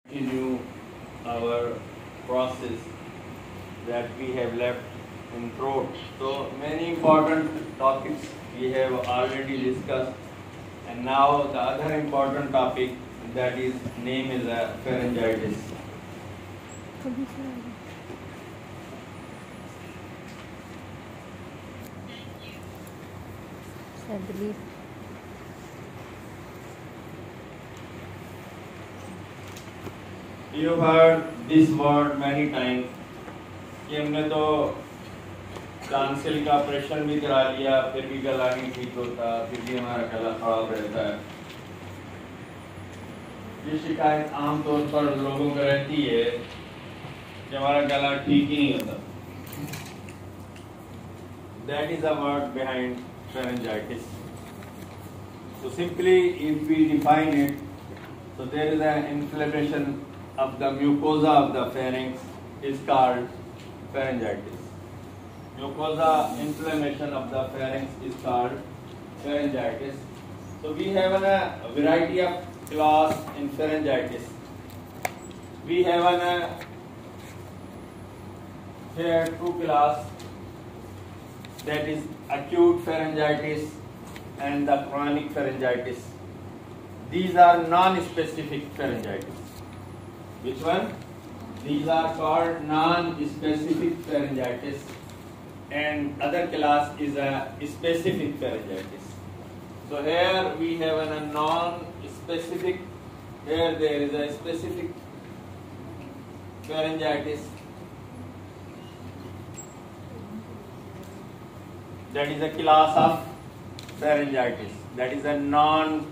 continue our process that we have left in throat. So many important topics we have already discussed, and now the other important topic that is name is pharyngitis. Sadly, You heard this word many times कि हमने तो tonsil का operation भी करा लिया, फिर भी गला नहीं ठीक होता, फिर भी हमारा गला खराब रहता है। ये शिकायत आमतौर पर लोगों को रहती है कि हमारा गला ठीक ही नहीं होता। That is the word behind pharyngitis. So simply, if we define it, so there is an inflammation of the mucosa of the pharynx is called pharyngitis. Mucosa inflammation of the pharynx is called pharyngitis. So we have a variety of class in pharyngitis. We have here two class, that is acute pharyngitis and the chronic pharyngitis. These are non-specific pharyngitis. Which one? These are called non-specific pharyngitis, and other class is a specific pharyngitis. So here we have a non-specific, here there is a specific pharyngitis. That is a class of pharyngitis. That is a non-specific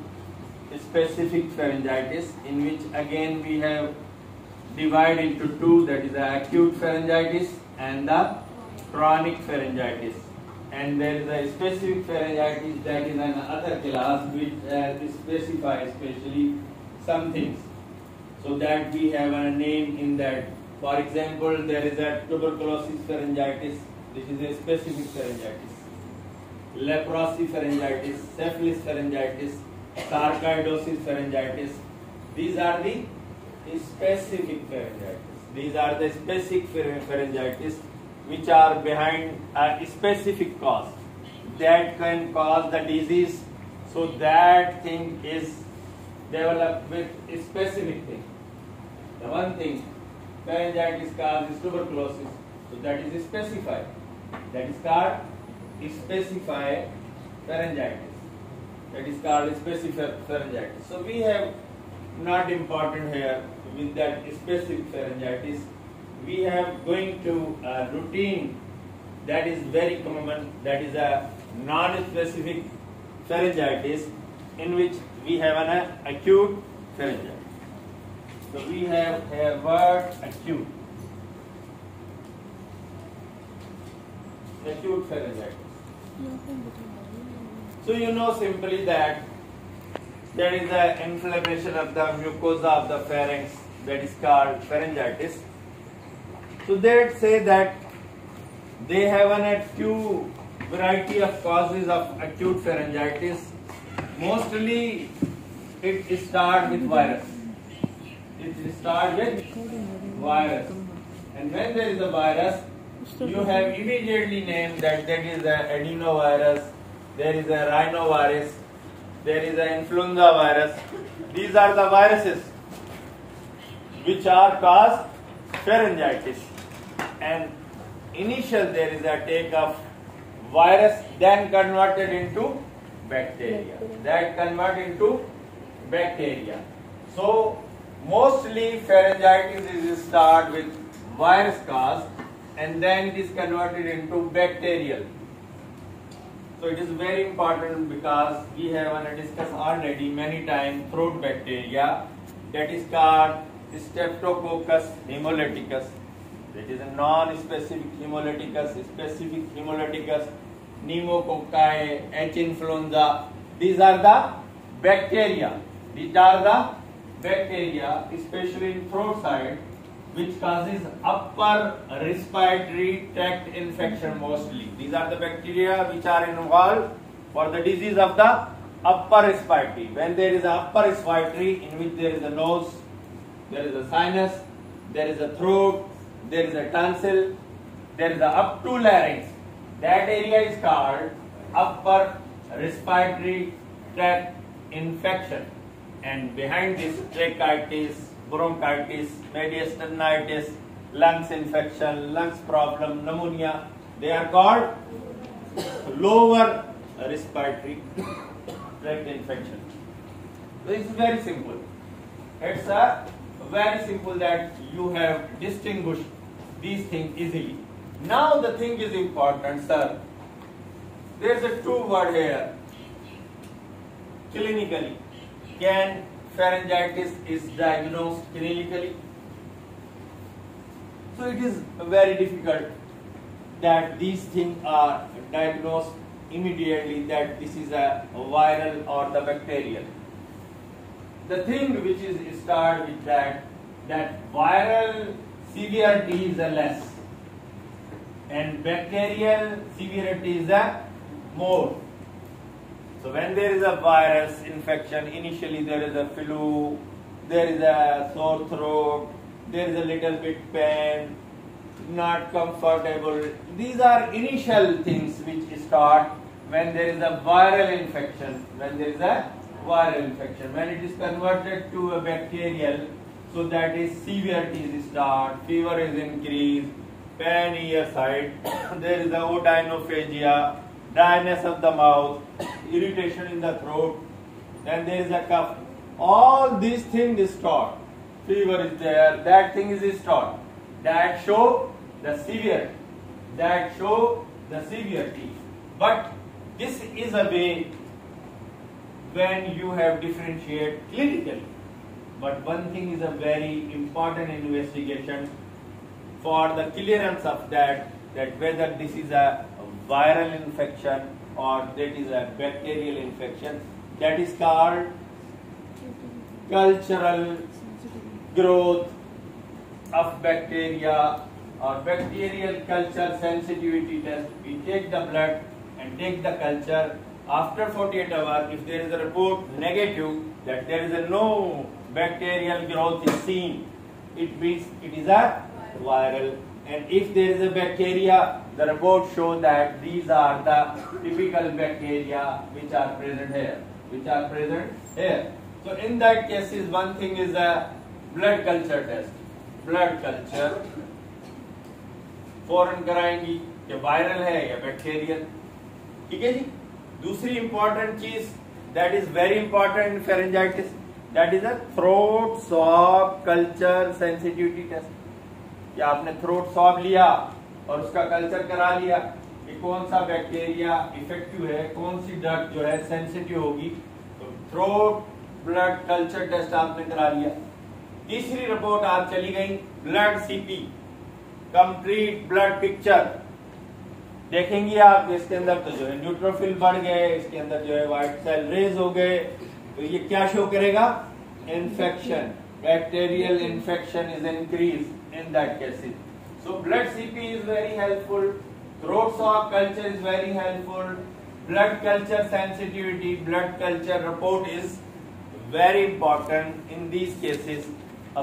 pharyngitis, in which again we have divided into two, that is the acute pharyngitis and the chronic pharyngitis. And there is a specific pharyngitis, that is another class which specifies especially some things, so that we have a name in that. For example, there is a tuberculosis pharyngitis. This is a specific pharyngitis. Leprosy pharyngitis, syphilis pharyngitis, sarcoidosis pharyngitis. These are the specific pharyngitis. These are the specific pharyngitis which are behind a specific cause that can cause the disease. So that thing is developed with a specific thing. The one thing pharyngitis causes tuberculosis, so that is specified. That is called specified pharyngitis. That is called specific pharyngitis. So we have not important here with that specific pharyngitis. We have going to a routine that is very common, that is a non-specific pharyngitis, in which we have an acute pharyngitis. So we have a word acute. Acute pharyngitis. So you know simply that there is an inflammation of the mucosa of the pharynx, that is called pharyngitis. So they say that they have a few variety of causes of acute pharyngitis. Mostly it starts with virus. It starts with virus. And when there is a virus, you have immediately named that there is a adenovirus, there is a rhinovirus, there is an influenza virus. These are the viruses which are cause pharyngitis. And initial there is a take of virus, then converted into bacteria. That convert into bacteria. So mostly pharyngitis is start with virus cause, and then it is converted into bacterial. So it is very important because we have discussed already many times throat bacteria, that is called Streptococcus hemolyticus. That is a non-specific hemolyticus, specific hemolyticus, pneumococci, H. influenza. These are the bacteria. These are the bacteria, especially in throat side, which causes upper respiratory tract infection mostly. These are the bacteria which are involved for the disease of the upper respiratory. When there is a upper respiratory in which there is a nose, there is a sinus, there is a throat, there is a tonsil, there is a up to larynx. That area is called upper respiratory tract infection, and behind this tracheitis, bronchitis, mediastinitis, lungs infection, lungs problem, pneumonia, they are called lower respiratory tract infection. So this is very simple. It's a very simple that you have distinguished these things easily. Now the thing is important, sir. There's a two word here. Clinically, can pharyngitis is diagnosed clinically? So it is very difficult that these things are diagnosed immediately that this is a viral or the bacterial. The thing which is start with that viral severity is a less and bacterial severity is a more. So when there is a virus infection, initially there is a flu, there is a sore throat, there is a little bit pain, not comfortable. These are initial things which start when there is a viral infection. When there is a viral infection, when it is converted to a bacterial, so that is severity is start, fever is increased, pain ear side, there is a odynophagia, dryness of the mouth, irritation in the throat, then there is a cough. All these things start. Fever is there, that thing is start. That show the severity. That show the severity. But this is a way when you have differentiate clinically. But one thing is a very important investigation for the clearance of that whether this is a viral infection or that is a bacterial infection. That is called cultural growth of bacteria or bacterial culture sensitivity test. We take the blood and take the culture. After 48 hours, if there is a report negative that there is a no bacterial growth is seen, it means it is a viral. And if there is a bacteria, the report shows that these are the typical bacteria which are present here. So in that cases, one thing is a blood culture test. Blood culture फौरन कराएंगी कि viral है या bacterial. ठीक है जी. दूसरी important चीज that is very important in pharyngitis, that is a throat swab culture sensitivity test. कि आपने थ्रोट स्वैब लिया और उसका कल्चर करा लिया कि कौन सा बैक्टीरिया इफेक्टिव है, कौन सी ड्रग जो है सेंसिटिव होगी. तो थ्रोट ब्लड कल्चर टेस्ट आपने करा लिया. तीसरी रिपोर्ट आप चली गई blood CP, complete blood picture देखेंगी आप. इसके अंदर तो जो है न्यूट्रोफिल बढ़ गए, इसके अंदर जो है व्हाइट सेल रेज हो गए. तो ये क्या शो करेगा? Infection, bacterial infection is increase in that cases. So blood CP is very helpful, throat swab culture is very helpful, blood culture sensitivity, blood culture report is very important in these cases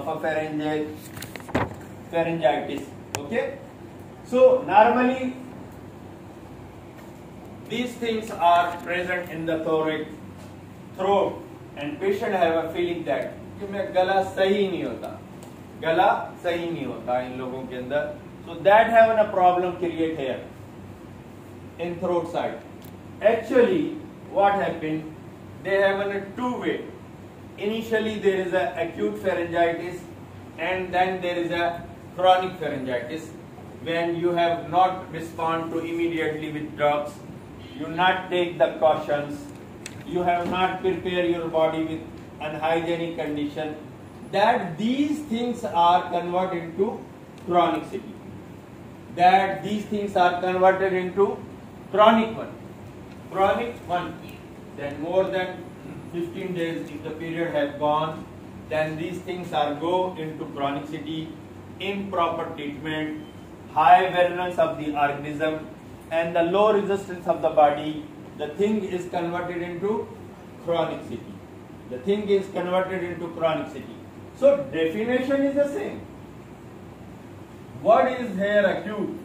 of a pharyngitis. Okay, so normally these things are present in the thorax, throat, and patient have a feeling that कि मैं गला सही नहीं होता, गला सही नहीं होता इन लोगों के अंदर. So that have a problem create here in throat side. Actually what happened, they have a two way. Initially there is a acute pharyngitis and then there is a chronic pharyngitis. When you have not respond to immediately with drugs, you not take the cautions, you have not prepare your body with unhygienic condition, that these things are converted into chronicity. That these things are converted into chronic one. Chronic one. Then more than 15 days, if the period has gone, then these things are go into chronicity, improper treatment, high virulence of the organism, and the low resistance of the body. The thing is converted into chronicity. The thing is converted into chronicity. So definition is the same. Word is here acute,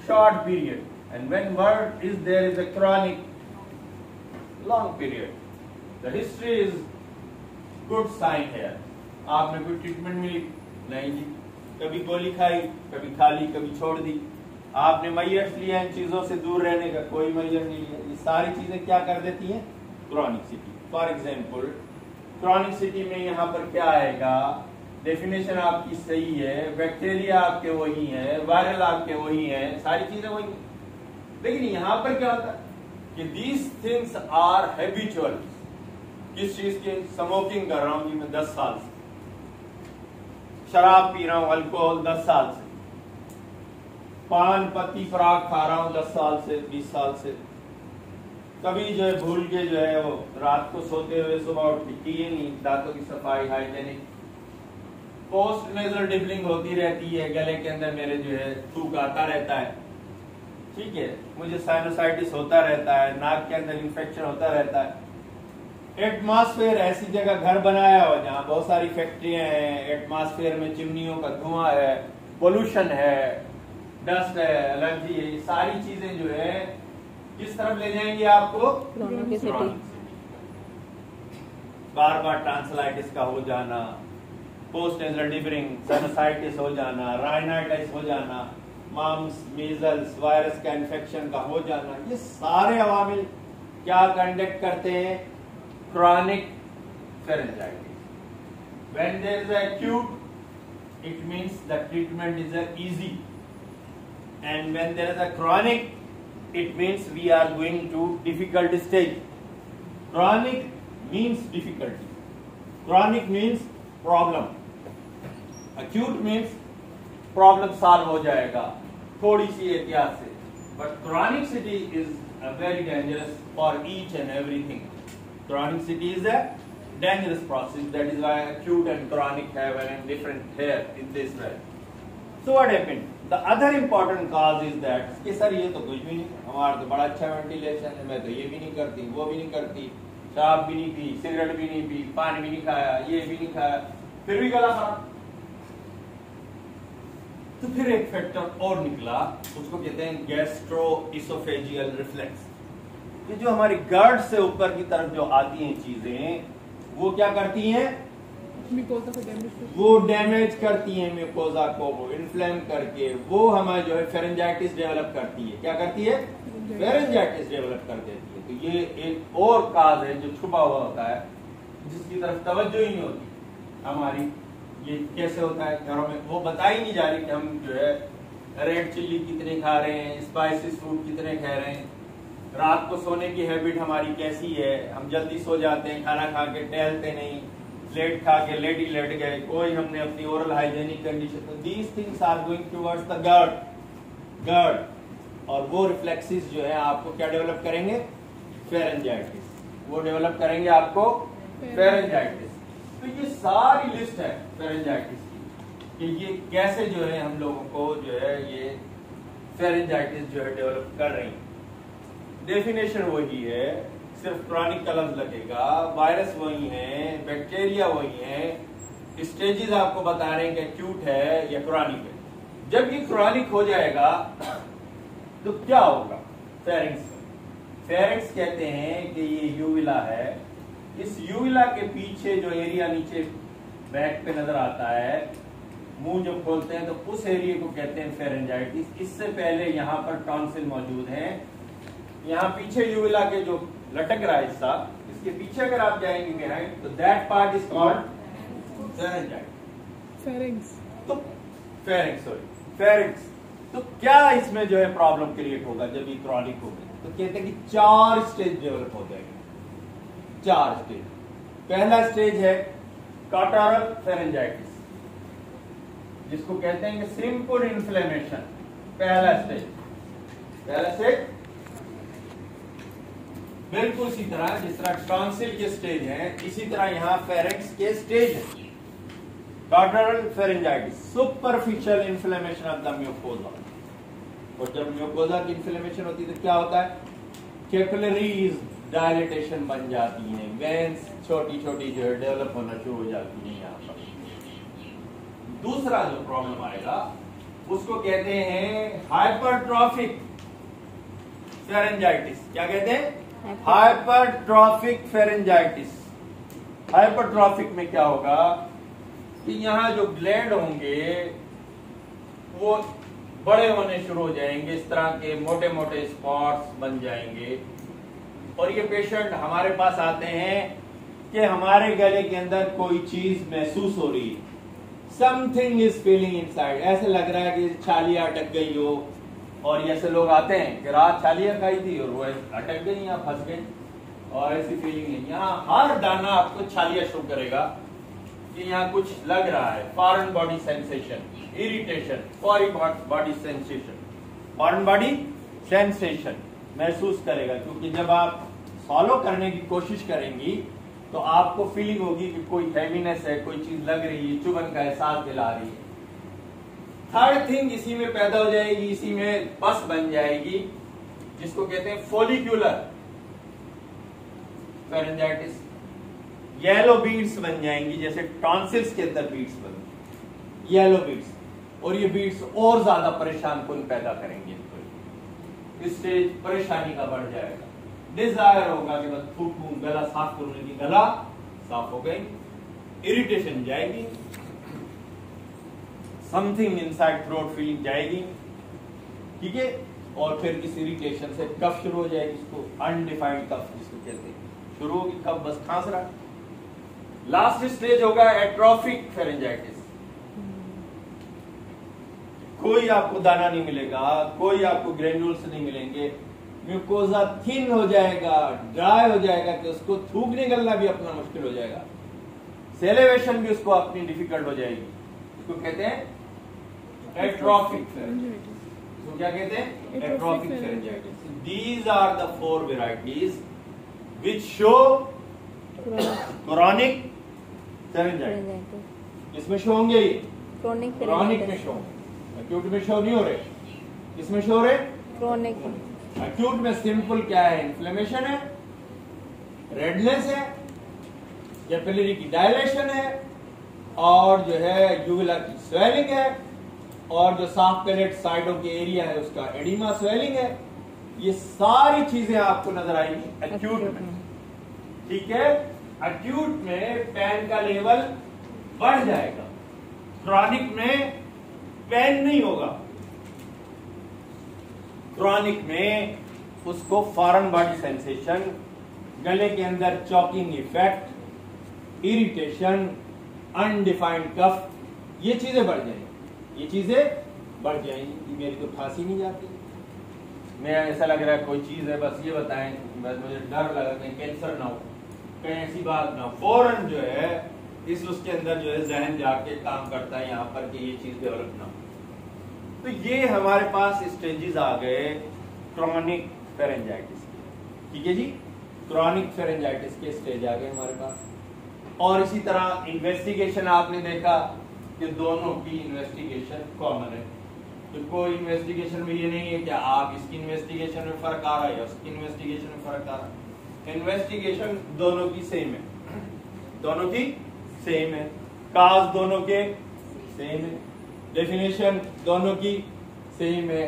short period, and when word is there is a chronic, long period. The history is good sign here. आपने कोई treatment मिली नहीं जी, कभी गोली खाई, कभी खा ली, कभी छोड़ दी. आपने मैयर्स लिया, इन चीजों से दूर रहने का कोई मैयर नहीं लिया. ये सारी चीजें क्या कर देती हैं? क्रॉनिकसिटी. फॉर एग्जाम्पल क्रॉनिकसिटी में यहाँ पर क्या आएगा? डेफिनेशन आपकी सही है, बैक्टीरिया आपके वही है, वायरल आपके वही है, सारी चीजें वही. लेकिन यहाँ पर क्या होता है कि दीज थिंग्स आर हैबिचुअल. किस चीज के? स्मोकिंग कर रहा हूं जी मैं 10 साल से, शराब पी रहा हूं, अल्कोहल 10 साल से, पान पत्ती पराग खा रहा हूं 10 साल से, 20 साल से. कभी जो है भूल के जो है वो रात को सोते हुए सुबह उठ के किए नहीं. दांतों की सफाई, हाइजेनिक. पोस्ट नेजल डिबलिंग होती रहती है, गले के अंदर मेरे जो है थूक आता रहता है, ठीक है. मुझे साइनोसाइटिस होता रहता है, नाक के अंदर इंफेक्शन होता रहता है. एटमॉस्फेयर, ऐसी जगह घर बनाया हो जहाँ बहुत सारी फैक्ट्रियां हैं, एटमॉस्फेयर में चिमनियों का धुआं है, पोल्यूशन है, डस्ट है, एलर्जी है, ये सारी चीजें जो है किस तरफ ले जाएंगी आपको? बार बार ट्रांसलाइटिस का हो जाना, पोस्ट नेजल डिबलिंग, साइनोसाइटिस हो जाना, राइनाइटिस हो जाना, मम्स, मीजल्स, वायरस का इन्फेक्शन का हो जाना, ये सारे अवामिल क्या कंडक्ट करते हैं? Chronic pharyngitis. When there is acute, it means the treatment is easy, and when there is a chronic, it means we are going to difficult stage. Chronic means difficulty. Chronic means problem. Acute means problem solve हो जाएगा थोड़ी सी एहतियात से. But chronicity is very dangerous for each and everything. Chronicity is a dangerous process. That is why acute and chronic have a different here in this way. So what happened? The other important cause is that कि sir ये तो कुछ भी नहीं, हमारा तो बड़ा अच्छा वेंटिलेशन है, मैं तो ये भी नहीं करती, वो भी नहीं करती, शराब भी नहीं पी, सिगरेट भी नहीं पी, पानी भी नहीं खाया, ये भी नहीं खाया, फिर भी गला खराब. तो फिर एक फैक्टर और निकला, उसको कहते हैं गैस्ट्रोइसोफेजियल रिफ्लेक्स. ये जो हमारी गर्ड से ऊपर की तरफ जो आती हैं चीजें, वो क्या करती हैं? वो डैमेज करती हैं म्यूकोजा को, वो इन्फ्लेम करके वो हमारे जो है फेरेंजाइटिस डेवलप करती है. क्या करती है? फेरेंजाइटिस डेवलप कर देती है. तो ये एक और काज है जो छुपा हुआ होता है, जिसकी तरफ तवज्जो ही नहीं होती हमारी. ये कैसे होता है घरों में, वो बता ही नहीं जा रही कि हम जो है रेड चिल्ली कितने खा रहे हैं, स्पाइसी फूड कितने खा रहे हैं, रात को सोने की हैबिट हमारी कैसी है, हम जल्दी सो जाते हैं, खाना खा के टहलते नहीं, लेट खा के लेट ही लेट गए, कोई हमने अपनी ओरल हाइजेनिक कंडीशन. तो these things are going towards the GERD, और वो रिफ्लेक्सेस जो है आपको क्या डेवलप करेंगे? फेरेंजाइटिस. वो डेवलप करेंगे आपको फेरेंजाइटिस. तो ये सारी लिस्ट है फेरेंजाइटिस की कि ये कैसे जो है हम लोगों को जो है ये फेरेंजाइटिस जो है डेवलप कर रही है. डेफिनेशन वही है, सिर्फ क्रॉनिक का लफ्ज लगेगा, वायरस वही है, बैक्टीरिया वही है, स्टेजेस आपको बता रहे हैं कि एक्यूट है या क्रॉनिक है. जब ये क्रॉनिक हो जाएगा तो क्या होगा? फेरिंग्स कहते हैं कि ये यूविला है. इस यूविला के पीछे जो एरिया नीचे बैक पे नजर आता है, मुंह जब खोलते हैं तो उस एरिया को कहते हैं फेरेंजाइटिस. इससे पहले यहाँ पर टॉन्सिल मौजूद है. यहाँ पीछे यूविला के जो लटक रहा है हिस्सा, इसके पीछे अगर आप जाएंगे बिहाइंड, तो that part is called pharyngitis. तो फेरिंग्स. तो क्या इसमें जो है प्रॉब्लम क्रिएट होगा जब ये क्रॉनिक होगा? तो कहते हैं कि 4 स्टेज डेवलप हो जाएंगे. 4 स्टेज. पहला स्टेज है काटारल फेरेंजाइटिस, जिसको कहते हैं कि सिंपल इन्फ्लेमेशन. पहला स्टेज बिल्कुल इसी तरह जिस तरह टॉन्सिल के स्टेज हैं, इसी तरह यहाँ फेरिंग्स के स्टेज है. Catarrhal pharyngitis, superficial inflammation of the mucosa. और जब म्यूकोजा की इन्फ्लेमेशन होती है तो क्या होता है? कैपिलरीज डायलेटेशन बन जाती हैं, वेन्स छोटी छोटी जो है डेवलप होना शुरू हो जाती है यहाँ पर। दूसरा जो प्रॉब्लम आएगा उसको कहते हैं हाइपरट्रॉफिक फेरेंजाइटिस। क्या कहते हैं? Hypertrophic pharyngitis. हाइपरट्रॉफिक में क्या होगा कि यहाँ जो ग्लैंड होंगे वो बड़े होने शुरू हो जाएंगे, इस तरह के मोटे मोटे स्पॉट्स बन जाएंगे। और ये पेशेंट हमारे पास आते हैं कि हमारे गले के अंदर कोई चीज महसूस हो रही है, समथिंग इज फीलिंग इनसाइड। ऐसे लग रहा है कि छालियां अटक गई हो। और ऐसे लोग आते हैं कि रात छालियां खाई थी और वो अटक गई या फंस गई, और ऐसी फीलिंग है। यहाँ हर दाना आपको छालियां शो करेगा कि यहाँ कुछ लग रहा है। Foreign body sensation, irritation, foreign body sensation, foreign body sensation महसूस करेगा। क्योंकि जब आप फॉलो करने की कोशिश करेंगी तो आपको फीलिंग होगी कि कोई हैवीनेस है, कोई चीज लग रही है, चुभन का एहसास दिला रही है। थर्ड थिंग इसी में पैदा हो जाएगी, इसी में पस बन जाएगी, जिसको कहते हैं फोलिक्यूलर फेरेंजाइटिस। येलो बीड्स बन जाएंगी, जैसे टॉन्सिल्स के अंदर बीड्स बन, येलो बीड्स। और ये बीड्स और ज्यादा परेशान कुन पैदा करेंगे। स्टेज परेशानी का बढ़ जाएगा। डिजायर होगा कि बस थूकूं, गला साफ करूं, लेकिन गला साफ हो गई। इरिटेशन जाएगी, समथिंग इनसाइड थ्रोट फीलिंग जाएगी, ठीक है। और फिर इस इरिटेशन से कफ शुरू हो जाएगी, इसको अनडिफाइंड कफ जिसको कहते हैं, शुरू होगी कफ, बस खांस रहा। लास्ट स्टेज होगा एट्रोफिक फेरेंजाइटिस। कोई आपको दाना नहीं मिलेगा, कोई आपको ग्रेन्यूल्स नहीं मिलेंगे, म्यूकोजा थिन हो जाएगा, ड्राई हो जाएगा कि उसको थूक निकलना भी अपना मुश्किल हो जाएगा, सेलेवेशन भी उसको अपनी डिफिकल्ट हो जाएगी। इसको कहते हैं एट्रोफिक फेरेंजाइटिस। तो क्या कहते हैं? Atrophic pharyngitis. These are the 4 varieties which show chronic pharyngitis. इसमें शो होंगे ये क्रोनिक में शो, एक्यूट में शो नहीं हो रहे। किसमें शो हो रहे? क्रोनिक। एक्यूट में सिंपल क्या है? इन्फ्लेमेशन है, रेडनेस है, कैपिलरी की डायलेशन है, और जो है यूविला की स्वेलिंग है, और जो साफ पैलेट साइडों के एरिया है उसका एडिमा स्वेलिंग है। ये सारी चीजें आपको नजर आएंगी एक्यूट में, ठीक है। एक्यूट में पेन का लेवल बढ़ जाएगा, क्रॉनिक में पेन नहीं होगा। क्रॉनिक में उसको फॉरेन बॉडी सेंसेशन, गले के अंदर चॉकिंग इफेक्ट, इरिटेशन, अनडिफाइंड कफ, ये चीजें बढ़ जाएंगी, ये चीजें बढ़ जाएंगी। मेरी तो फांसी नहीं जाती, मैं ऐसा लग रहा है कोई चीज है, बस ये बताएं, बस मुझे डर लगा कहीं कैंसर ना हो, कहीं ऐसी बात ना हो। फौरन जो है इस उसके अंदर जो है जहन जाके काम करता है यहाँ पर कि ये चीज डेवलप ना हो। तो ये हमारे पास स्टेजेस आ गए क्रॉनिक फेरेंजाइटिस के, ठीक है जी। क्रॉनिक फेरेंजाइटिस के स्टेज आ गए हमारे पास। और इसी तरह इन्वेस्टिगेशन आपने देखा कि दोनों की इन्वेस्टिगेशन कॉमन है। तो कोई इन्वेस्टिगेशन में ये नहीं है कि आप इसकी इन्वेस्टिगेशन में फर्क आ रहा है या उसकी इन्वेस्टिगेशन में फर्क आ रहा है। इन्वेस्टिगेशन दोनों की सेम है, दोनों की सेम है, काज दोनों के सेम है, डेफिनेशन दोनों की सेम है,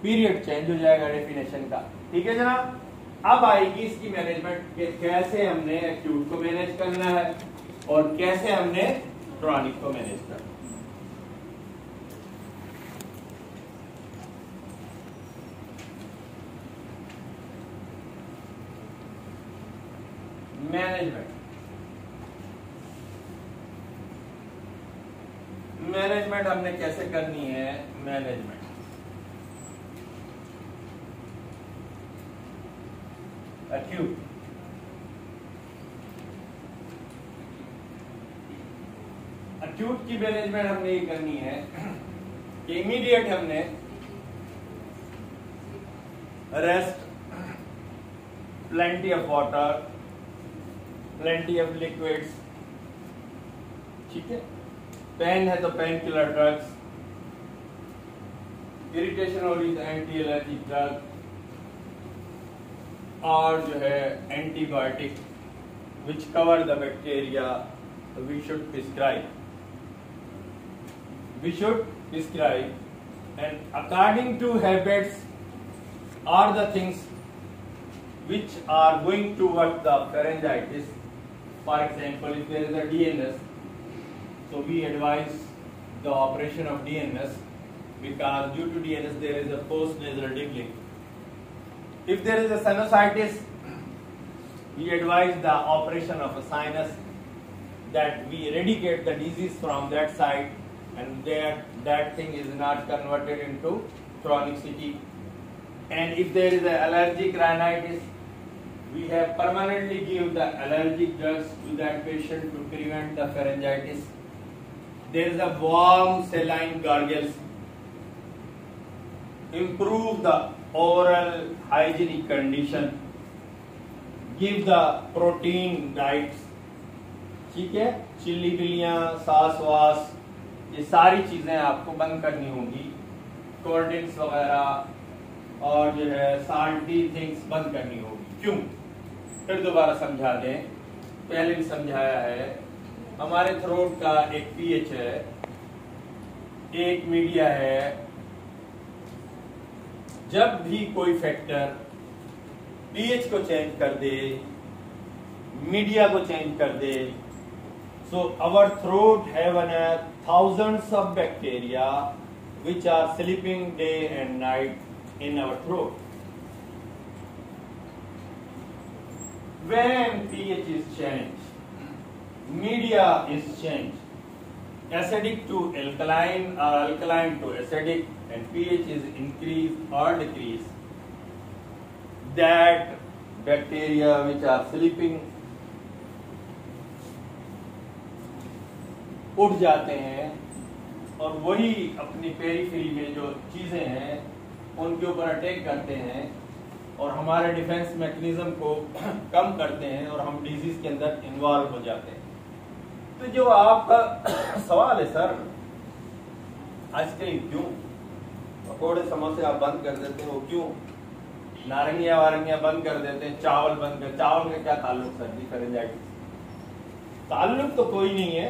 पीरियड चेंज हो जाएगा डेफिनेशन का, ठीक है जनाब। अब आएगी इसकी मैनेजमेंट, कैसे हमने एक्यूट को मैनेज करना है और कैसे हमने क्रॉनिक को मैनेज करना है। मैनेजमेंट हमने कैसे करनी है? मैनेजमेंट एक्यूट, एक्यूट की मैनेजमेंट हमने ये करनी है कि इमीडिएट हमने rest, plenty of water, plenty of liquids, ठीक है। पेन है तो पेन किलर ड्रग्स, इरिटेशन हो रही तो एंटी एलर्जी ड्रग, और जो है antibiotic, which cover the bacteria, we should prescribe. We should prescribe, and according to habits are the things which are going towards the pharyngitis. For example, if there is a DNS, so we advise the operation of DNS, because due to DNS there is a post-nasal tickling. If there is a sinusitis, we advise the operation of a sinus, that we eradicate the disease from that side, and that thing is not converted into chronicity. And if there is an allergic rhinitis, we have permanently give the allergic drugs to that patient to prevent the pharyngitis. There is a warm saline gargles, improve the oral hygienic condition, give the protein diets. ठीक है, chilli बिल्लियाँ, सास वास, ये सारी चीजें आपको बंद करनी होंगी, कोल्ड ड्रिंक्स वगैरह और जो है साल्टी थिंग्स बंद करनी होगी। क्यों? फिर दोबारा समझा दें, पहले भी समझाया है। हमारे थ्रोट का एक पीएच है, एक मीडिया है। जब भी कोई फैक्टर पीएच को चेंज कर दे, मीडिया को चेंज कर दे, so our throat have thousands of bacteria which are sleeping day and night in our throat. When pH is changed, media is changed, acidic to alkaline or alkaline to acidic, and pH is increased or decreased, that bacteria which are sleeping उठ जाते हैं और वही अपनी periphery में जो चीजें हैं उनके ऊपर अटैक करते हैं और हमारे डिफेंस मैकेनिज्म को कम करते हैं और हम डिजीज के अंदर इन्वॉल्व हो जाते हैं। तो जो आपका सवाल है सर, आइसक्रीम क्यों, पकौड़े समोसे आप बंद कर देते हो क्यों, नारंगिया वारंगिया बंद कर देते हैं, चावल बंद कर, चावल का क्या ताल्लुक सर जी फेरेंजाइटिस? ताल्लुक तो कोई नहीं है,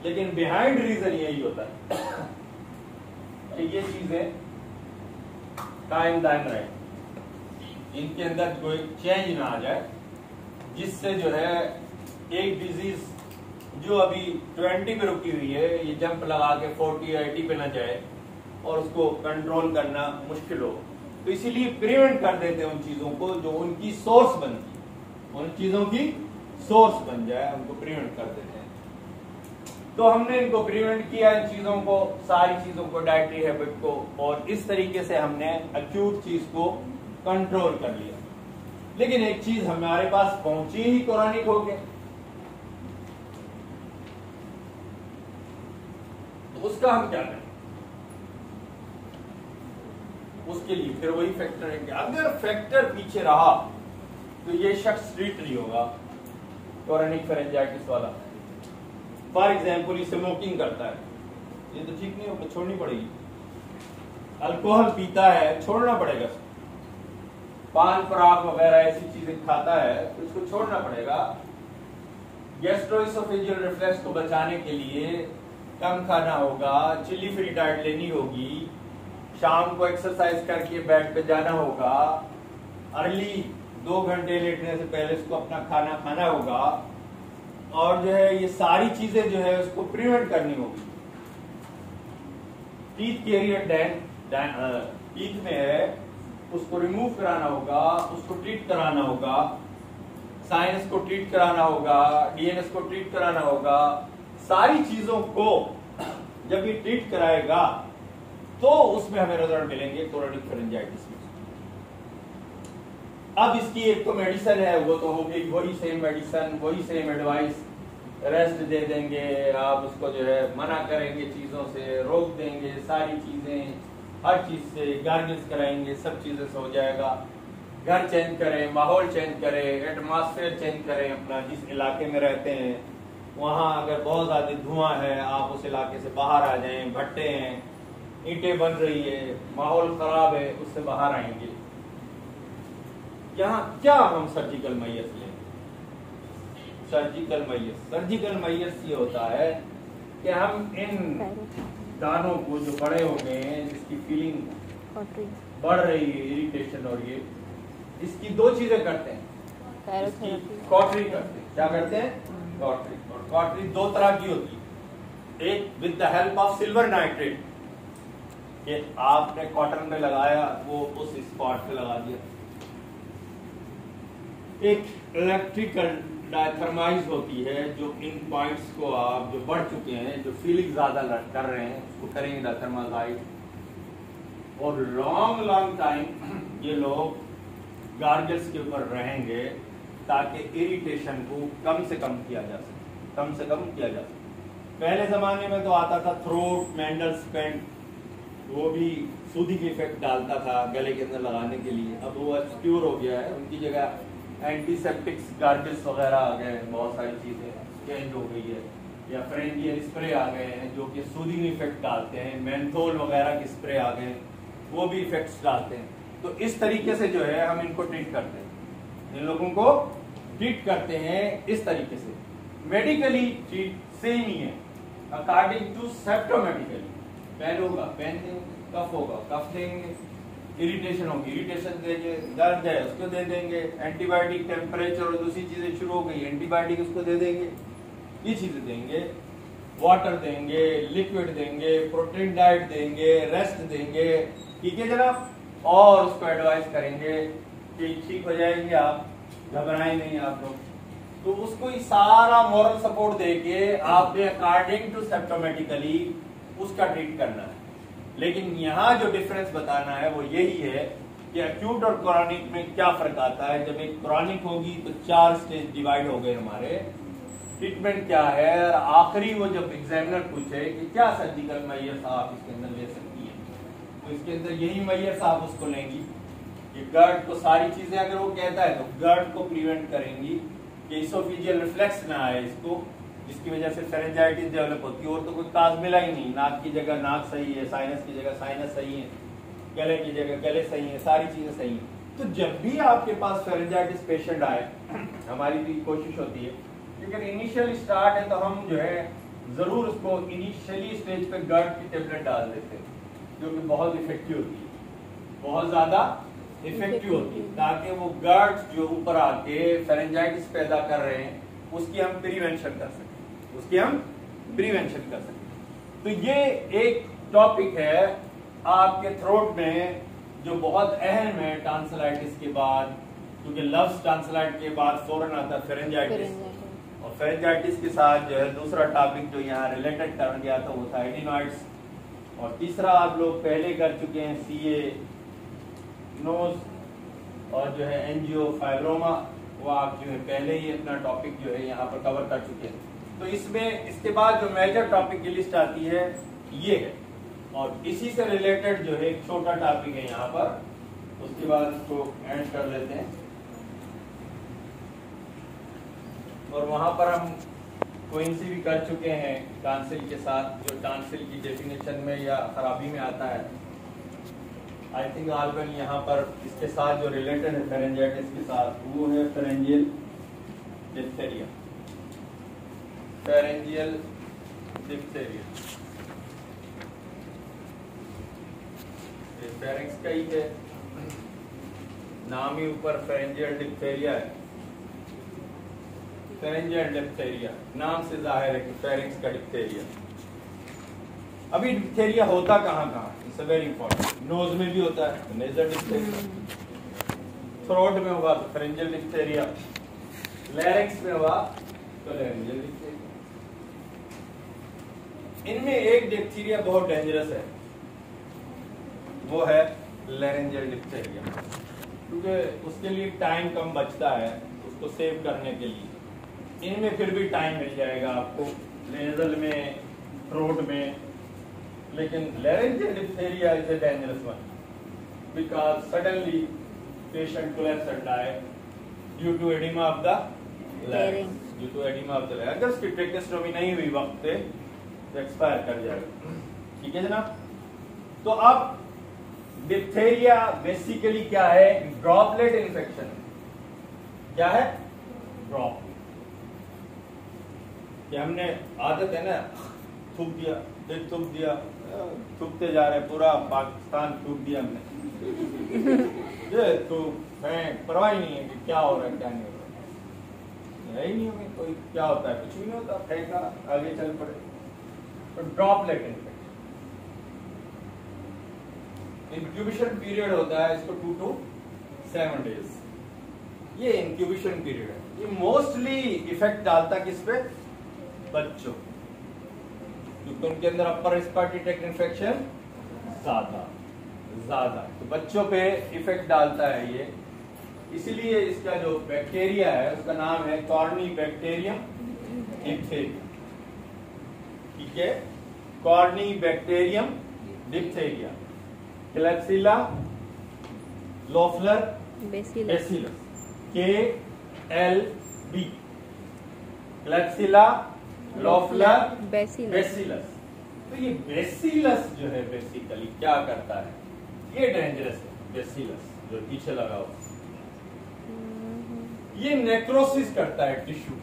लेकिन बिहाइंड रीजन यही होता है। ये चीजें कायम दायम रहे, इनके अंदर कोई चेंज ना आ जाए, जिससे जो है एक डिजीज जो अभी 20 पे रुकी हुई है, ये जंप लगा के 40 या 80 पे ना जाए और उसको कंट्रोल करना मुश्किल हो। तो इसीलिए प्रिवेंट कर देते हैं उन चीजों को जो उनकी सोर्स बनती है, उन चीजों की सोर्स बन जाए, उनको प्रिवेंट कर देते हैं। तो हमने इनको प्रिवेंट किया, इन चीजों को, सारी चीजों को, डाइटरी हैबिट को, और इस तरीके से हमने अक्यूट चीज को कंट्रोल कर लिया। लेकिन एक चीज हमारे पास पहुंची ही क्रोनिक हो गया, तो उसका हम क्या करें? उसके लिए फिर वही फैक्टर है कि अगर फैक्टर पीछे रहा तो ये शख्स ट्रीट नहीं होगा क्रोनिक फेरेंजाइटिस वाला। फॉर एग्जाम्पल, स्मोकिंग करता है, ये तो ठीक नहीं होगा, छोड़नी पड़ेगी। अल्कोहल पीता है, छोड़ना पड़ेगा। पान पराग वगैरह ऐसी चीजें खाता है तो इसको छोड़ना पड़ेगा। गैस्ट्रोइसोफेजियल रिफ्लेक्स को बचाने के लिए कम खाना होगा, चिली फ्री डाइट लेनी होगी, शाम को एक्सरसाइज करके बेड पे जाना होगा, अर्ली 2 घंटे लेटने से पहले इसको अपना खाना खाना होगा, और जो है ये सारी चीजें जो है उसको प्रिवेंट करनी होगी। टीथ कैरियर टीथ में है, उसको रिमूव कराना होगा, उसको ट्रीट कराना होगा, साइनस को ट्रीट कराना होगा, डीएनएस को ट्रीट कराना होगा। सारी चीजों को जब ये ट्रीट कराएगा तो उसमें हमें रिजल्ट मिलेंगे क्रोनिक फेरेंजाइटिस में। अब इसकी एक तो मेडिसिन है, वो तो होगी वही सेम मेडिसिन, वही सेम एडवाइस, रेस्ट दे देंगे, आप उसको जो है मना करेंगे, चीजों से रोक देंगे, सारी चीजें हर चीज से गार्गल्स कराएंगे, सब चीजें से हो जाएगा। घर चेंज करें, माहौल चेंज करें, एटमॉस्फेयर चेंज करें, अपना जिस इलाके में रहते हैं वहाँ अगर बहुत ज्यादा धुआं है आप उस इलाके से बाहर आ जाएं, भट्टे हैं, ईंटें बन रही है, माहौल खराब है, उससे बाहर आएंगे। यहाँ क्या हम सर्जिकल मैयत लें? सर्जिकल मैयस। सर्जिकल मैयस ये होता है कि हम इन दानों को जो बड़े हो गए हैं, जिसकी फीलिंग बढ़ रही है, इरिटेशन और ये, इसकी दो चीजें करते हैं। इसकी कॉटरी करते हैं। क्या करते हैं? कॉटरी। और कॉटरी दो तरह की होती है। एक with the help of silver nitrate, कि आपने कॉटन पे लगाया, वो उस स्पॉट पे लगा दिया। एक इलेक्ट्रिकल डायथर्माइज होती है, जो इन पॉइंट्स को आप जो बढ़ चुके हैं, जो फीलिंग ज्यादा कर रहे हैं, उसको करेंगे डायथर्माइज। और लॉन्ग टाइम ये लोग गार्गल्स के ऊपर रहेंगे ताकि इरिटेशन को कम से कम किया जा सके, कम से कम किया जा सके। पहले जमाने में तो आता था थ्रोट मैंडल्स पेंट, वो भी सूदिंग इफेक्ट डालता था गले के अंदर लगाने के लिए। अब वो एक्सप्योर हो गया है, उनकी जगह एंटीसेप्टिक्स गार्गल्स वगैरह आ गए हैं, बहुत सारी चीजें चेंज हो गई है। या फ्रेंजियल स्प्रे आ गए हैं जो कि सूदिंग इफेक्ट डालते हैं, मेंथोल वगैरह के स्प्रे आ गए हैं, वो भी इफेक्ट्स डालते हैं। तो इस तरीके से जो है हम इनको ट्रीट करते हैं, इन लोगों को ट्रीट करते हैं इस तरीके से। मेडिकली ट्रीट सेम ही है अकॉर्डिंग टू सिम्प्टोमेटिकली। पेन होगा पेन देंगे, कफ होगा कफ देंगे, इरिटेशन होगी इरिटेशन देंगे, दर्द है उसको दे देंगे, एंटीबायोटिक टेम्परेचर और दूसरी चीजें शुरू हो गई, एंटीबायोटिक उसको दे देंगे, ये चीजें देंगे, वाटर देंगे, लिक्विड देंगे, प्रोटीन डाइट देंगे, रेस्ट देंगे, ठीक है जनाब। और उसको एडवाइस करेंगे कि ठीक हो जाएंगे आप, घबराएं नहीं आप लोग। तो उसको ये सारा मॉरल सपोर्ट देके आपने अकॉर्डिंग टू सिम्प्टोमेटिकली उसका ट्रीट करना है। लेकिन यहाँ जो डिफरेंस बताना है वो यही है कि एक्यूट और क्रॉनिक में क्या फर्क आता है। जब एक क्रॉनिक होगी तो 4 स्टेज डिवाइड हो गए हमारे, ट्रीटमेंट क्या है, और आखिरी वो जब एग्जामिनर पूछे कि क्या सर्जिकल मैयस आप इसके अंदर ले सकती है, तो इसके अंदर यही मैयस आप उसको लेंगी। ये गर्ड को सारी चीजें अगर वो कहता है तो गर्ड को प्रिवेंट करेंगी कि इसोफिजियल रिफ्लेक्स ना आए इसको, जिसकी वजह से फेरेंजाइटिस डेवलप होती है। और तो कोई काज मिला ही नहीं, नाक की जगह नाक सही है, साइनस की जगह साइनस सही है, गले की जगह गले सही है, सारी चीजें सही है। तो जब भी आपके पास फेरेंजाइटिस पेशेंट आए, हमारी भी कोशिश होती है, लेकिन इनिशियल स्टार्ट है तो हम जो है जरूर उसको इनिशियली स्टेज पे गर्ड की टेबलेट डाल देते हैं, जो कि बहुत इफेक्टिव होती है, बहुत ज्यादा इफेक्टिव होती है, ताकि वो गर्ड्स जो ऊपर आके फेरेंजाइटिस पैदा कर रहे हैं उसकी हम प्रिवेंशन कर सकें, उसकी हम प्रिवेंशन कर सकें। तो ये एक टॉपिक है आपके थ्रोट में जो बहुत अहम है टॉन्सिलाइटिस के बाद, क्योंकि लव्स टॉन्सिलाइट के बाद फौरन आता है फेरेंजाइटिस, और फेरेंजाइटिस के साथ जो है दूसरा टॉपिक जो यहाँ रिलेटेड कर गया था वो था एडिनॉइड्स, और तीसरा आप लोग पहले कर चुके हैं सीए नोज, और जो है एंजियोफाइब्रोमा, वो आप जो है पहले ही अपना टॉपिक जो है यहाँ पर कवर कर चुके हैं। तो इसमें इसके बाद जो मेजर टॉपिक की लिस्ट आती है ये है, और इसी से रिलेटेड जो है एक छोटा टॉपिक है यहाँ पर, उसके बाद इसको एंड कर लेते हैं। और वहां पर हम कोइंसी भी कर चुके हैं टॉन्सिल के साथ, जो टॉन्सिल की डेफिनेशन में या खराबी में आता है। आई थिंक आलबन यहाँ पर इसके साथ जो रिलेटेड है फेरेंजाइटिस के साथ, वो है फेरेंजियल डिप्थेरिया। फेरेंजियल डिप्थेरिया ये फेरेंक्स का ही है, नाम ही ऊपर फेरेंजियल डिप्थेरिया है। फेरेंजियल डिप्थेरिया नाम से जाहिर है कि फेरेंक्स का डिप्थेरिया। अभी डिप्थेरिया होता कहाँ कहाँ, इट्स वेरी इंपॉर्टेंट। नोज में भी होता है नेजल डिप्थेरिया, थ्रोट में होगा तो फेरेंजियल डिप्थेरिया, लैरिंक्स में होगा तो लैरिंजियल डिप्थेरिया। इनमें एक डिप्थेरिया बहुत डेंजरस है, वो है लैरिंजियल डिप्थेरिया, क्योंकि उसके लिए टाइम कम बचता है, उसको सेव करने के लिए। इनमें फिर भी टाइम मिल जाएगा आपको, नेजल में, थ्रोट में, लेकिन laryngeal diphtheria is a dangerous one because suddenly patient collapse and die due to oedema of the larynx, due to oedema of the larynx. अगर उसकी ट्रेकेस्टोमी नहीं हुई वक्त पे तो एक्सपायर कर जाएगा, ठीक है जनाब। तो अब डिप्थेरिया बेसिकली क्या है, ड्रॉपलेट इन्फेक्शन। क्या है? ड्रॉपलेट। कि हमने आदत है ना, थूक दिया, फिर थूक दिया, थूकते जा रहे, पूरा पाकिस्तान थूक दिया हमने। ये थूक फेंक, परवाह ही नहीं है कि क्या हो रहा है क्या नहीं हो रहा है, यही नहीं होगी कोई, क्या होता है कुछ भी नहीं होता, फेंका आगे चल पड़े। तो ड्रॉपलेट इन्फेक्शन, इंक्यूबेशन पीरियड होता है इसको 2 to 7 days। ये इंक्यूबेशन पीरियड है। ये मोस्टली इफेक्ट डालता किस पे? बच्चों, क्योंकि उनके अंदर अपर रेस्पिरेटरी ट्रैक्ट इन्फेक्शन ज्यादा तो बच्चों पे इफेक्ट डालता है ये। इसीलिए इसका जो बैक्टीरिया है उसका नाम है कॉर्नीबैक्टीरियम डिप्थेरिया। ठीक है, Corynebacterium diphtheria, क्लैप्सिला Loeffler bacillus, KLB, क्लैप्सिला Loeffler bacillus. तो ये बेसिलस जो है बेसिकली क्या करता है, ये डेंजरस है। बेसिलस जो पीछे लगा हुआ, ये नेक्रोसिस करता है टिश्यू,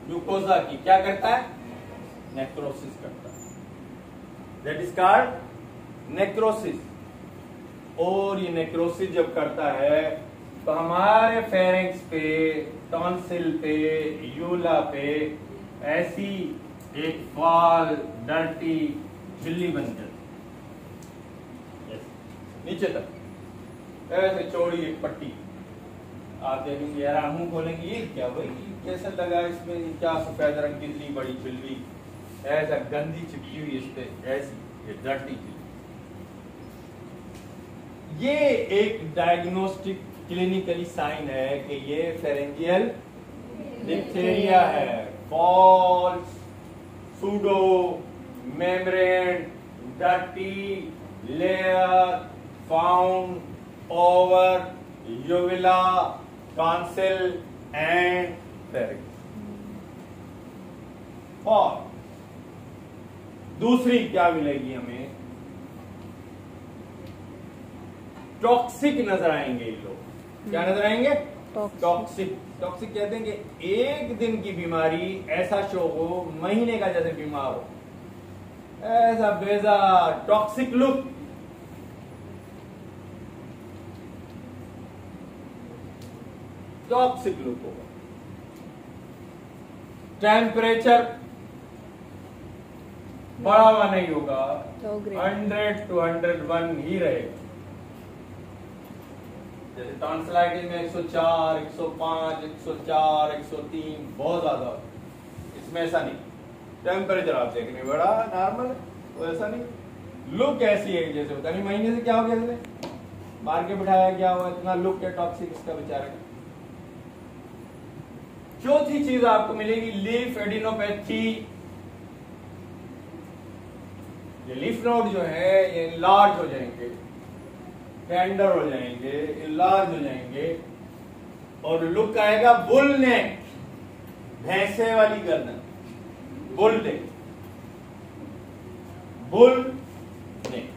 ग्लूकोजा की क्या करता है? नेक्रोसिस करता है। That is called necrosis. और ये नेक्रोसिस जब करता है तो हमारे फेरिंक्स पे, टॉन्सिल पे, यूला पे ऐसी एक फॉल डर्टी झिल्ली बन जाती नीचे तक, ऐसे चौड़ी एक पट्टी। आप देखेंगे यार, मुंह खोलेंगे, ये क्या भाई, कैसे लगा इसमें, क्या सफेद रंग की इतनी बड़ी झिल्ली, ऐसा गंदी चिपकी हुई इस पे, ऐसी ये डर्टी झिल्ली। ये एक डायग्नोस्टिक क्लिनिकली साइन है कि ये फेरेंजियल डिप्थेरिया है। False pseudo membrane dirty layer found over uvula tonsil and pharynx. और दूसरी क्या मिलेगी हमें? टॉक्सिक नजर आएंगे ये लोग। क्या नजर आएंगे? टॉक्सिक। टॉक्सिक कहते हैं कि एक दिन की बीमारी ऐसा शो हो, महीने का जैसे बीमार हो, ऐसा बेजार टॉक्सिक लुक। टॉक्सिक लुक होगा। टेम्परेचर बढ़ा हुआ नहीं होगा, 100 to 101 ही रहेगा। जैसे टॉन्सिलाइटिस में 104, 105, 104, 103 बहुत ज्यादा, इसमें ऐसा नहीं। टेम्परेचर आप देखेंगे बड़ा नॉर्मल है, तो ऐसा नहीं। लुक ऐसी है जैसे पता नहीं महीने से क्या हो गया, इसने मार के बिठाया, क्या हुआ, इतना लुक है टॉक्सिक इसका बेचारे का। चौथी चीज आपको मिलेगी लीफ एडिनोपैथी। ये लीफ नोड जो है ये लार्ज हो जाएंगे, टेंडर हो जाएंगे, इलाज हो जाएंगे, और लुक आएगा बुल नेक, भैंसे वाली गर्दन, बुल नेक, बुल नेक।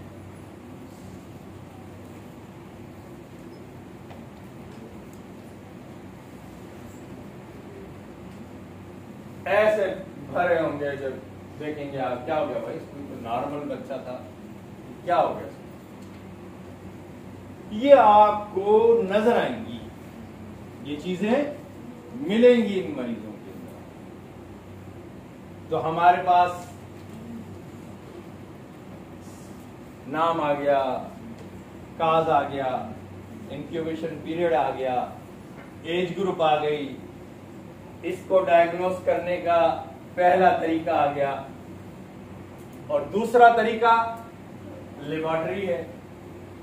ऐसे भरे होंगे, जब देखेंगे आप क्या हो गया भाई, इसमें नॉर्मल बच्चा था, क्या हो गया, ये आपको नजर आएंगी, ये चीजें मिलेंगी इन मरीजों के अंदर। तो हमारे पास नाम आ गया, काज आ गया, इंक्यूबेशन पीरियड आ गया, एज ग्रुप आ गई, इसको डायग्नोस करने का पहला तरीका आ गया। और दूसरा तरीका लेबोरेटरी है,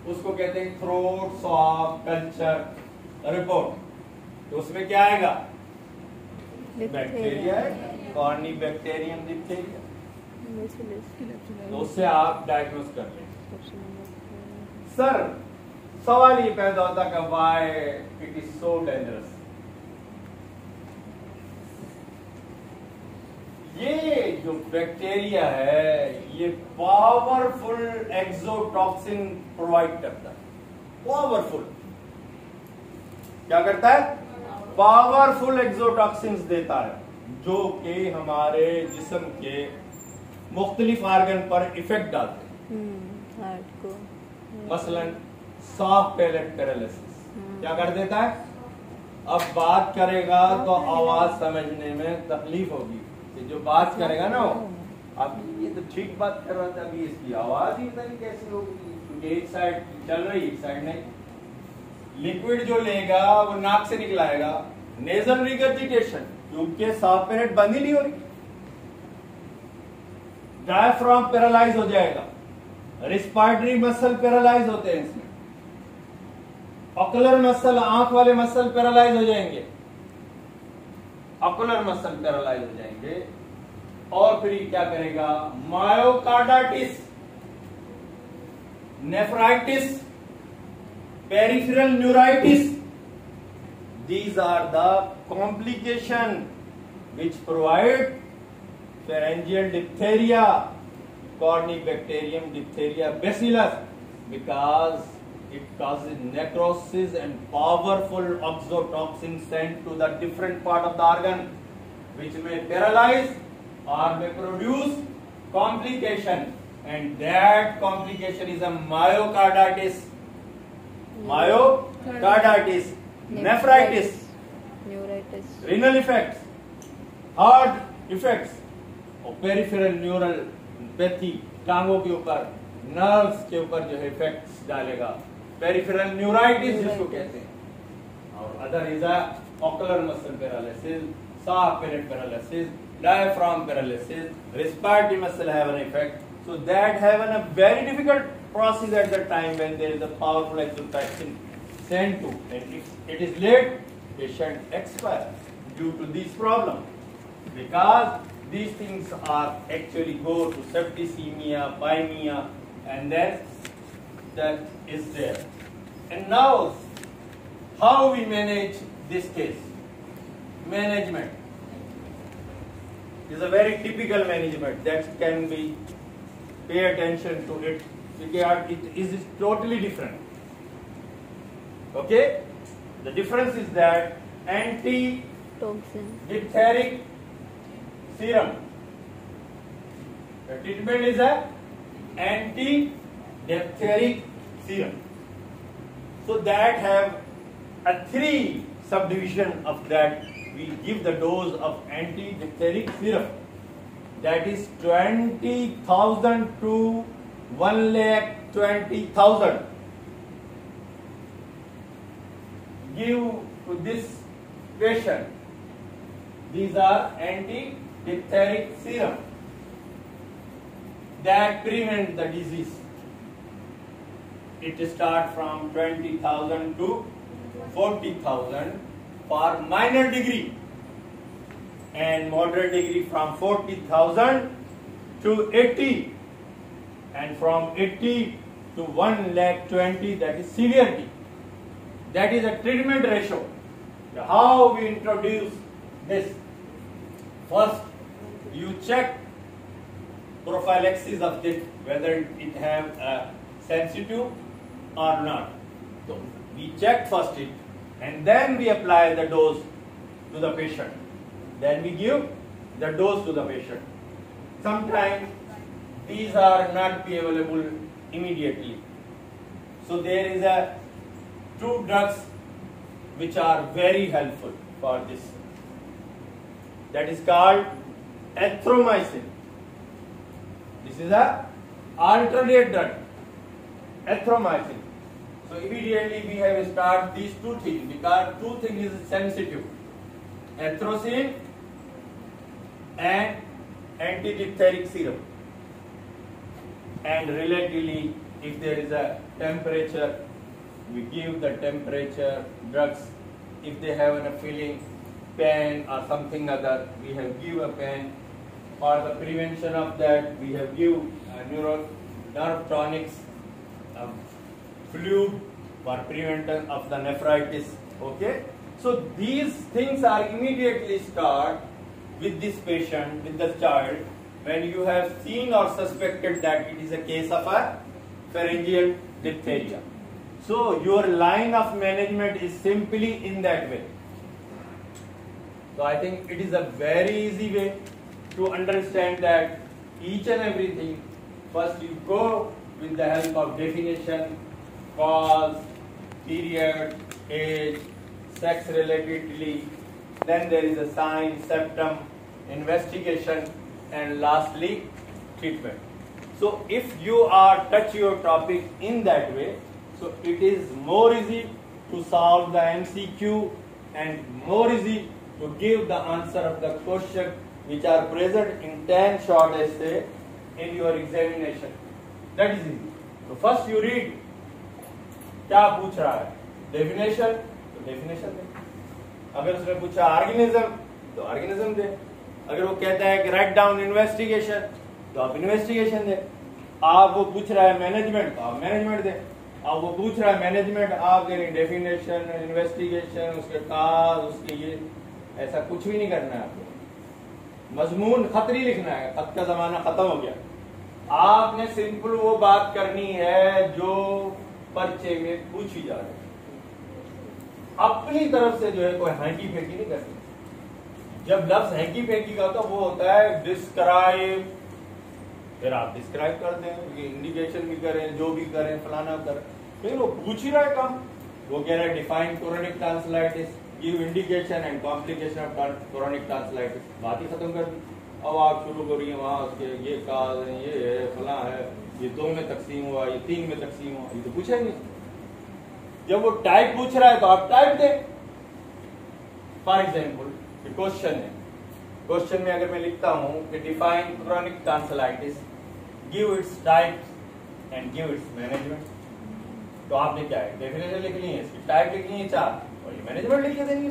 उसको कहते हैं थ्रोट स्वैब कल्चर रिपोर्ट। तो उसमें क्या आएगा? बैक्टीरिया है, कॉर्नीबैक्टीरियम डिप्थेरिया, तो उससे आप डायग्नोस कर लें। सर सवाल ये पैदा होता है कि why it is so dangerous. ये जो बैक्टीरिया है ये पावरफुल एक्सोटॉक्सिन प्रोवाइड करता है। पावरफुल क्या करता है? पावरफुल एक्सोटॉक्सिन्स देता है। जो कि हमारे जिस्म के मुख्तलिफ आर्गन पर इफेक्ट डालते हैं। हार्ट को मसलन सॉफ्ट पैलेट पैरालिसिस क्या कर देता है? अब बात करेगा तो आवाज समझने में तकलीफ होगी कि जो बात करेगा ना अब ये तो ठीक बात कर रहा था, अभी इसकी आवाज ही पता नहीं कैसी होगी क्योंकि एक साइड चल रही एक साइड नहीं। लिक्विड जो लेगा वो नाक से निकलाएगा, नेजल रिगर्जिटेशन क्योंकि सॉफ्ट पैलेट बंद ही नहीं हो रही, डायफ्राम पैरालाइज हो जाएगा, रिस्पायरेटरी मसल पैरालाइज होते हैं इसमें, ऑकुलर मसल आंख वाले मसल पैरालाइज हो जाएंगे, ऑकुलर मसल पैरालाइज हो जाएंगे। और फिर क्या करेगा? Myocarditis, nephritis, peripheral neuritis, these are the complication which provide pharyngeal diphtheria, Corynebacterium diphtheria bacillus, because it causes necrosis and powerful oxytocin sent to the different part of the organ, which may paralyze or may produce complication, and that complication is a myocarditis, nephritis, renal effects, heart effects, और peripheral neural pathy, टांगों के ऊपर nerves के ऊपर जो है effects डालेगा, peripheral neuritis जिसको कहते हैं, और other is ocular muscle paralysis, soft palate paralysis, diaphragm paralysis, respiratory muscle have an effect. So that have a very difficult process at the time when there is a powerful exotoxin sent to, and if it is late, patient expires due to this problem, because these things are actually go to septicemia, pymia, and then that is there. And now, how we manage this case? Management is a very typical management that can be pay attention to it because it is totally different. Okay, the difference is that anti-diphtheric serum. The treatment is a anti-diphtheric serum. So that have a 3 subdivision of that. We give the dose of anti-diphtheric serum, that is 20,000 to 1,20,000. Give to this patient. These are anti-diphtheric serum that prevent the disease. It starts from 20,000 to 40,000 for minor degree, and moderate degree from 40,000 to 80, and from 80 to 1,20,000, that is severity. That is a treatment ratio. How we introduce this? First, you check prophylaxis of this, whether it have a sensitive or not. So we check first it, and then we apply the dose to the patient. Then we give the dose to the patient. Sometimes these are not be available immediately. So there is a 2 drugs which are very helpful for this. That is called erythromycin. This is a alternate drug, erythromycin. So immediately we have start these 2 things because 2 things is sensitive, erythrocin and anti-diphtheric serum. And relatively, if there is a temperature, we give the temperature drugs. If they have a feeling pain or something other, we have give a pain. For the prevention of that, we have give nerve tonics, fluid for prevention of the nephritis. Okay, so these things are immediately start with this patient, with the child, when you have seen or suspected that it is a case of a pharyngeal diphtheria. So your line of management is simply in that way. So I think it is a very easy way to understand that each and everything. First you go with the help of definition, cause, period, age, sex relatedly, then there is a sign, symptom, investigation, and lastly treatment. So if you are touch your topic in that way, so it is more easy to solve the MCQ and more easy to give the answer of the question which are present in 10 short essay in your examination. That is easy. So first you read क्या पूछ रहा है, definition तो definition दे, अगर उसने पूछा organism तो organism दे, अगर वो कहता है कि राइट डाउन इन्वेस्टिगेशन तो आप इन्वेस्टिगेशन दे, आप वो पूछ रहा है मैनेजमेंट तो आप मैनेजमेंट दे, आप वो पूछ रहा है मैनेजमेंट आप दे डेफिनेशन इन्वेस्टिगेशन उसके काज उसके ये, ऐसा कुछ भी नहीं करना है आपको, मजमून खत नहीं लिखना है, खत का जमाना खत्म हो गया, आपने सिंपल वो बात करनी है जो पर्चे में पूछी जा रही है, अपनी तरफ से जो है कोई हैंकी फेंकी नहीं करनी। जब लफ्ज हैंकी फेंकी का तो वो होता है डिस्क्राइब, फिर आप डिस्क्राइब कर दें, इंडिकेशन भी करें, जो भी करें, फलाना करें, फिर वो पूछ ही रहा है काम, वो कह रहा है define chronic tonsillitis, give indication and complication of chronic tonsillitis, बात ही खत्म कर दी। अब आप शुरू करिए वहां उसके ये काज है, ये है, फला है, ये 2 में तकसीम हुआ, ये 3 में तकसीम हुआ, ये तो पूछेंगे। जब वो टाइप पूछ रहा है तो आप टाइप दें। फॉर एग्जाम्पल क्वेश्चन है, क्वेश्चन में अगर मैं लिखता हूं कि define chronic tonsillitis, give its types and give its management, तो आपने क्या है डेफिनेशन लिखनी है, इसकी टाइप लिखनी है 4 और ये मैनेजमेंट लिख के देंगे,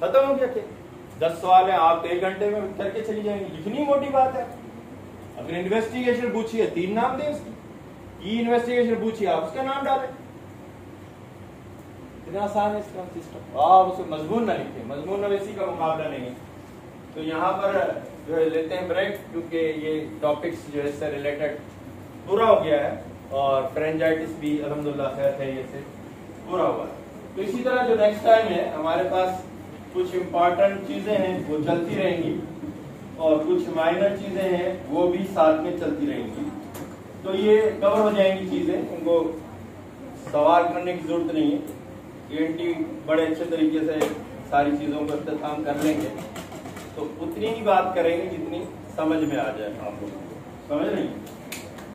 खत्म हो गया। 10 सवाल है, आप 1 घंटे में करके चली जाएंगे, लिखनी मोटी बात है। अगर इन्वेस्टिगेशन पूछी है 3 नाम दें उसकी, ई इन्वेस्टिगेशन पूछी आप उसका नाम डालें, इतना आसान है इसका सिस्टम। आप उसको मजमून ना लिखें, मजमून नवीसी का मुकाबला नहीं है। तो यहाँ पर जो है लेते हैं ब्रेक, क्योंकि ये टॉपिक्स जो है इससे रिलेटेड पूरा हो गया है और फ्रेंजाइटिस भी अल्हम्दुलिल्लाह खैर है ये से पूरा हुआ है। तो इसी तरह जो नेक्स्ट टाइम है हमारे पास कुछ इम्पोर्टेंट चीजें हैं वो चलती रहेंगी और कुछ माइनर चीजें हैं वो भी साथ में चलती रहेंगी। तो ये कवर हो जाएंगी चीजें, इनको सवाल करने की जरूरत नहीं है, ENT बड़े अच्छे तरीके से सारी चीजों को इख्तिताम कर लेंगे। तो उतनी ही बात करेंगे जितनी समझ में आ जाए आप लोगों को, समझ रही